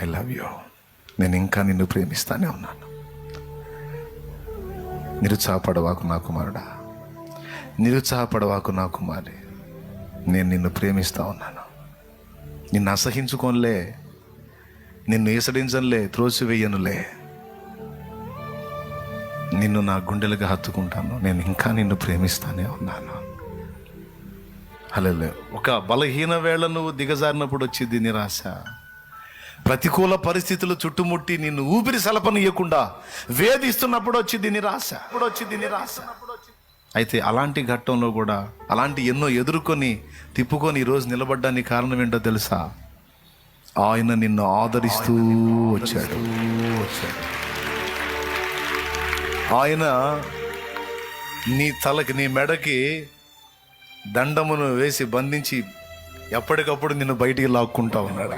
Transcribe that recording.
I love you, నేను ఇంకా నిన్ను ప్రేమిస్తానే ఉన్నాను. నిరుత్సాహపడవాకు నా కుమారుడా, నిరుత్సాహపడవాకు నా కుమారి, నేను నిన్ను ప్రేమిస్తా ఉన్నాను. నిన్ను అసహించుకోనులే, నిన్ను ఈసడించనులే, త్రోసివేయనులే. నిన్ను నా గుండెలుగా హత్తుకుంటాను. నేను ఇంకా నిన్ను ప్రేమిస్తానే ఉన్నాను. హల్లెలూయా. ఒక బలహీన వేళ నువ్వు దిగజారినప్పుడు వచ్చింది నిరాశ. ప్రతికూల పరిస్థితులు చుట్టుముట్టి నిన్ను ఊపిరి సలపనీయకుండా వేధిస్తున్నప్పుడు వచ్చింది నిరాశ. అయితే అలాంటి ఘట్టంలో కూడా అలాంటి ఎన్నో ఎదుర్కొని తిప్పుకొని ఈరోజు నిలబడ్డానికి కారణం ఏంటో తెలుసా? ఆయన నిన్ను ఆదరిస్తూ వచ్చాడు. ఆయన నీ తలకి, నీ మెడకి దండమును వేసి బంధించి ఎప్పటికప్పుడు నిన్ను బయటికి లాక్కుంటా ఉన్నాడు.